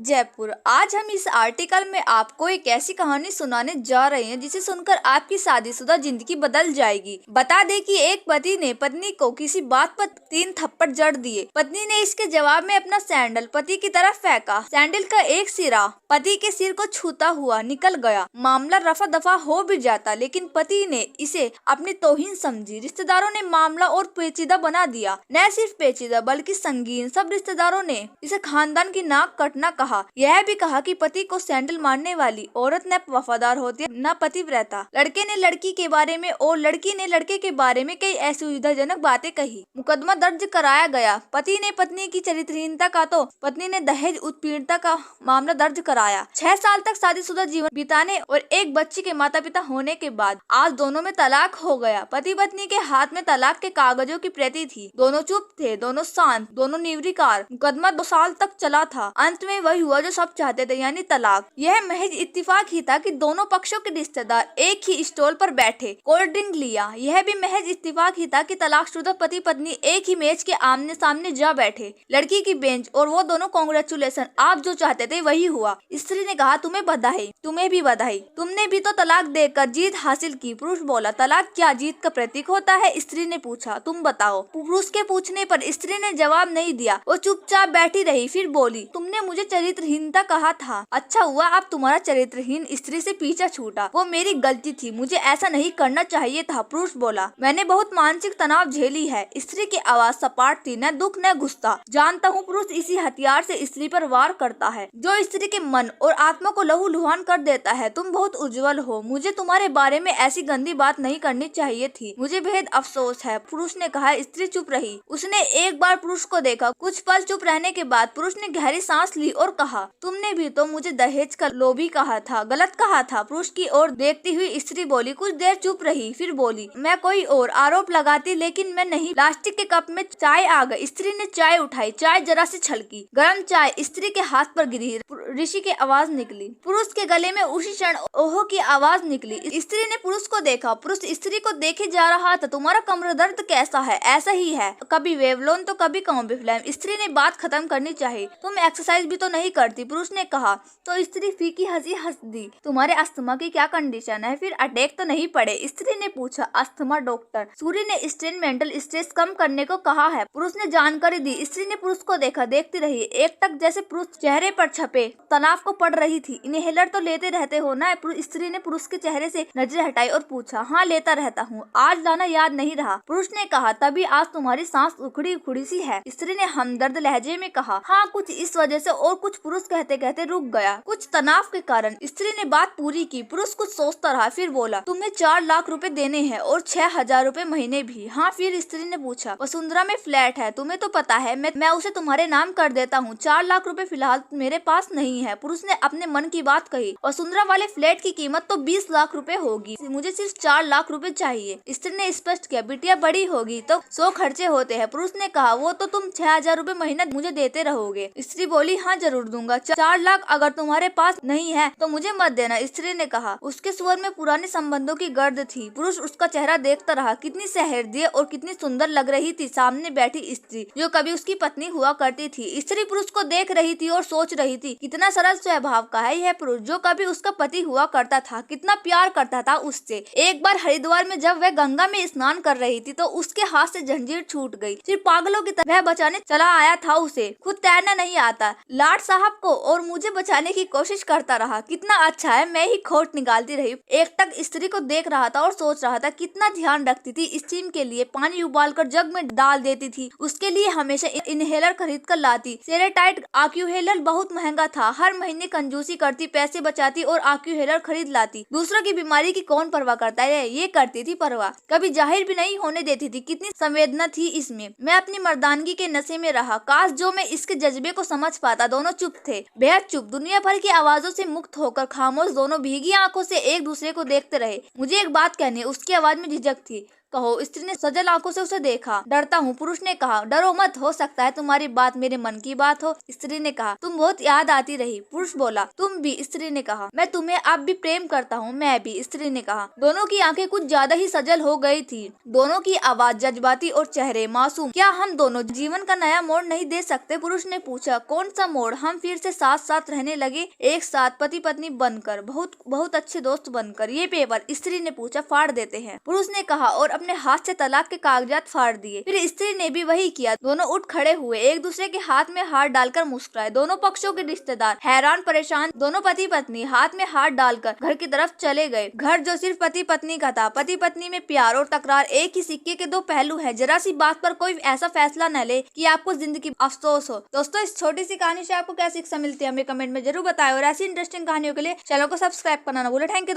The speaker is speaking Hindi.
जयपुर। आज हम इस आर्टिकल में आपको एक ऐसी कहानी सुनाने जा रहे हैं जिसे सुनकर आपकी शादीशुदा जिंदगी बदल जाएगी। बता दें कि एक पति ने पत्नी को किसी बात पर 3 थप्पड़ जड़ दिए। पत्नी ने इसके जवाब में अपना सैंडल पति की तरफ फेंका। सैंडल का एक सिरा पति के सिर को छूता हुआ निकल गया। मामला रफा दफा हो भी जाता, लेकिन पति ने इसे अपनी तौहीन समझी। रिश्तेदारों ने मामला और पेचीदा बना दिया। न सिर्फ पेचीदा बल्कि संगीन। सब रिश्तेदारों ने इसे खानदान की नाक कटना कहा। यह भी कहा कि पति को सैंडल मारने वाली औरत न वफादार होती है न पतिव्रता। लड़के ने लड़की के बारे में और लड़की ने लड़के के बारे में कई असुविधाजनक बातें कही। मुकदमा दर्ज कराया गया। पति ने पत्नी की चरित्रहीनता का तो पत्नी ने दहेज उत्पीड़नता का मामला दर्ज कराया। 6 साल तक शादीशुदा जीवन बिताने और एक बच्ची के माता पिता होने के बाद आज दोनों में तलाक हो गया। पति पत्नी के हाथ में तलाक के कागजों की प्रति थी। दोनों चुप थे, दोनों शांत, दोनों निर्विकार। मुकदमा 2 साल तक चला था। अंत में वही हुआ जो सब चाहते थे, यानी तलाक। यह महज इत्तेफाक ही था कि दोनों पक्षों के रिश्तेदार एक ही स्टॉल पर बैठे कोल्ड ड्रिंक लिया। यह भी महज इत्तेफाक ही था कि तलाकशुदा पति पत्नी एक ही मेज के आमने सामने जा बैठे। लड़की की बेंच और वो दोनों कांग्रेचुलेशन, आप जो चाहते थे वही हुआ। स्त्री ने कहा, तुम्हें बधाई, तुम्हें भी बधाई, तुमने भी तो तलाक देकर जीत हासिल की। पुरुष बोला, तलाक क्या जीत का प्रतीक होता है? स्त्री ने पूछा, तुम बताओ। पुरुष के पूछने पर स्त्री ने जवाब नहीं दिया। वो चुपचाप बैठी रही। फिर बोली, तुमने मुझे चरित्रहीनता कहा था। अच्छा हुआ अब तुम्हारा चरित्रहीन स्त्री से पीछा छूटा। वो मेरी गलती थी, मुझे ऐसा नहीं करना चाहिए था। पुरुष बोला, मैंने बहुत मानसिक तनाव झेली है। स्त्री की आवाज सपाट थी, न दुख न गुस्सा। जानता हूँ पुरुष इसी हथियार से स्त्री पर वार करता है जो स्त्री के मन और आत्मा को लहूलुहान कर देता है। तुम बहुत उज्जवल हो, मुझे तुम्हारे बारे में ऐसी गंदी बात नहीं करनी चाहिए थी। मुझे बेहद अफसोस है। पुरुष ने कहा। स्त्री चुप रही। उसने एक बार पुरुष को देखा। कुछ पल चुप रहने के बाद पुरुष ने गहरी सांस ली और कहा, तुमने भी तो मुझे दहेज का लोभी कहा था, गलत कहा था। पुरुष की ओर देखती हुई स्त्री बोली। कुछ देर चुप रही, फिर बोली, मैं कोई और आरोप लगाती, लेकिन मैं नहीं। प्लास्टिक के कप में चाय आ गई। स्त्री ने चाय उठाई। चाय जरा सी छलकी। गर्म चाय स्त्री के हाथ पर गिरी। ऋषि की आवाज निकली। पुरुष के गले में उसी क्षण ओहो की आवाज निकली। स्त्री ने पुरुष को देखा। पुरुष स्त्री को देखे जा रहा था। तुम्हारा कमर दर्द कैसा है? ऐसा ही है, कभी वेवलोन तो कभी कॉम्बिफ्लैम। स्त्री ने बात खत्म करनी चाहिए। तुम एक्सरसाइज भी तो नहीं करती, पुरुष ने कहा। तो स्त्री फीकी हंसी हंस दी। तुम्हारे अस्थमा की क्या कंडीशन है? फिर अटैक तो नहीं पड़े? स्त्री ने पूछा। अस्थमा डॉक्टर सूर्य ने स्ट्रेन मेंटल स्ट्रेस कम करने को कहा है, पुरुष ने जानकारी दी। स्त्री ने पुरुष को देखा, देखती रही। एक टक जैसे पुरुष चेहरे पर छपे तनाव को पढ़ रही थी। इनहेलर तो लेते रहते हो ना? स्त्री ने पुरुष के चेहरे से नजरें हटाई और पूछा। हाँ, लेता रहता हूँ। आज लाना याद नहीं रहा, पुरुष ने कहा। तभी आज तुम्हारी सांस उखड़ी उखड़ी सी है, स्त्री ने हमदर्द लहजे में कहा। हाँ, कुछ इस वजह से और कुछ। पुरुष कहते कहते रुक गया। कुछ तनाव के कारण। स्त्री ने बात पूरी की। पुरुष कुछ सोचता रहा, फिर बोला, तुम्हें 4 लाख रुपए देने हैं और 6,000 रुपए महीने भी। हाँ, फिर स्त्री ने पूछा। वसुंधरा में फ्लैट है, तुम्हें तो पता है। मैं उसे तुम्हारे नाम कर देता हूँ। 4 लाख रुपए फिलहाल मेरे पास नहीं है। पुरुष ने अपने मन की बात कही। वसुंधरा वाले फ्लैट की कीमत तो 20 लाख रुपए होगी। मुझे सिर्फ 4 लाख रुपए चाहिए। स्त्री ने स्पष्ट किया। बिटिया बड़ी होगी तो 100 खर्चे होते हैं। पुरुष ने कहा, वो तो तुम 6,000 रुपए महीना मुझे देते रहोगे। स्त्री बोली, हाँ जरूर दूंगा। 4 लाख अगर तुम्हारे पास नहीं है तो मुझे मत देना, स्त्री ने कहा। उसके स्वर में पुराने संबंधों की गर्द थी। पुरुष उसका चेहरा देखता रहा। कितनी सहृदय और कितनी सुंदर लग रही थी सामने बैठी स्त्री, जो कभी उसकी पत्नी हुआ करती थी। स्त्री पुरुष को देख रही थी और सोच रही थी, कितना सरल स्वभाव का है यह पुरुष, जो कभी उसका पति हुआ करता था। कितना प्यार करता था उससे। एक बार हरिद्वार में जब वह गंगा में स्नान कर रही थी तो उसके हाथ से जंजीर छूट गई। फिर पागलों की तरह वह बचाने चला आया था उसे। खुद तैरना नहीं आता, लाट साहब को और मुझे बचाने की कोशिश करता रहा। कितना अच्छा है, मैं ही खोट निकालती रही। एक टक स्त्री को देख रहा था और सोच रहा था, कितना ध्यान रखती थी। स्टीम के लिए पानी उबालकर जग में डाल देती थी। उसके लिए हमेशा इनहेलर खरीद कर लाती। सेरेटाइट आक्यूहेलर बहुत महंगा था। हर महीने कंजूसी करती, पैसे बचाती और आक्यूहेलर खरीद लाती। दूसरों की बीमारी की कौन परवाह करता है? ये करती थी परवाह। कभी जाहिर भी नहीं होने देती थी। कितनी संवेदना थी इसमें। मैं अपनी मर्दानगी के नशे में रहा। काश जो मैं इसके जज्बे को समझ पाता। दोनों चुप थे, बेहद चुप। दुनिया भर की आवाजों से मुक्त होकर खामोश दोनों भीगी आंखों से एक दूसरे को देखते रहे। मुझे एक बात कहनी है, उसकी आवाज में झिझक थी। कहो। स्त्री ने सजल आंखों से उसे देखा। डरता हूँ, पुरुष ने कहा। डरो मत, हो सकता है तुम्हारी बात मेरे मन की बात हो। स्त्री ने कहा। तुम बहुत याद आती रही। पुरुष बोला। तुम भी। स्त्री ने कहा। मैं तुम्हें अब भी प्रेम करता हूँ। मैं भी। स्त्री ने कहा। दोनों की आंखें कुछ ज्यादा ही सजल हो गई थी। दोनों की आवाज जज्बाती और चेहरे मासूम। क्या हम दोनों जीवन का नया मोड़ नहीं दे सकते? पुरुष ने पूछा। कौन सा मोड़? हम फिर से साथ साथ रहने लगे, एक साथ पति पत्नी बनकर, बहुत बहुत अच्छे दोस्त बनकर। ये पेपर? स्त्री ने पूछा। फाड़ देते हैं, पुरुष ने कहा और अपने हाथ से तलाक के कागजात फाड़ दिए। फिर स्त्री ने भी वही किया। दोनों उठ खड़े हुए, एक दूसरे के हाथ में हाथ डालकर मुस्कुराए। दोनों पक्षों के रिश्तेदार हैरान परेशान। दोनों पति पत्नी हाथ में हाथ डालकर घर की तरफ चले गए। घर जो सिर्फ पति पत्नी का था। पति पत्नी में प्यार और तकरार एक ही सिक्के के दो पहलू है। जरा सी बात पर कोई ऐसा फैसला न ले कि आपको जिंदगी अफसोस हो। दोस्तों, इस छोटी सी कहानी से आपको क्या शिक्षा मिलती है हमें कमेंट में जरूर बताएं और ऐसी इंटरेस्टिंग कहानियों के लिए चैनल को सब्सक्राइब करना ना भूलें। Thank you.